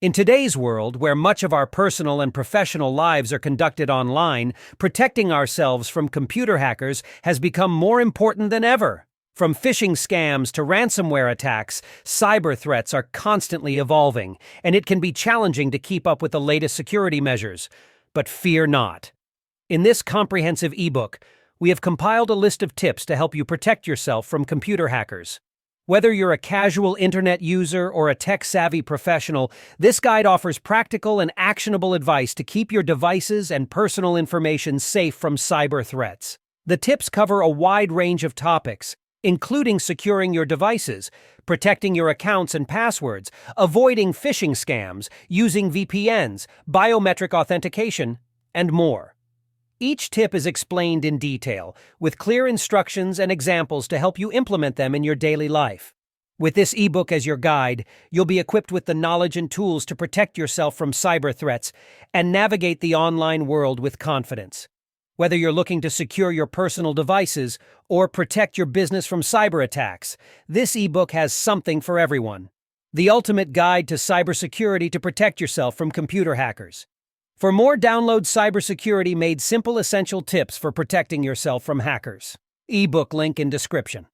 In today's world, where much of our personal and professional lives are conducted online, protecting ourselves from computer hackers has become more important than ever. From phishing scams to ransomware attacks, cyber threats are constantly evolving, and it can be challenging to keep up with the latest security measures. But fear not. In this comprehensive ebook, we have compiled a list of tips to help you protect yourself from computer hackers. Whether you're a casual internet user or a tech-savvy professional, this guide offers practical and actionable advice to keep your devices and personal information safe from cyber threats. The tips cover a wide range of topics, including securing your devices, protecting your accounts and passwords, avoiding phishing scams, using VPNs, biometric authentication, and more. Each tip is explained in detail, with clear instructions and examples to help you implement them in your daily life. With this ebook as your guide, you'll be equipped with the knowledge and tools to protect yourself from cyber threats and navigate the online world with confidence. Whether you're looking to secure your personal devices or protect your business from cyber attacks, this ebook has something for everyone. The ultimate guide to cybersecurity to protect yourself from computer hackers. For more, download Cybersecurity Made Simple Essential Tips for Protecting Yourself from Hackers. Ebook link in description.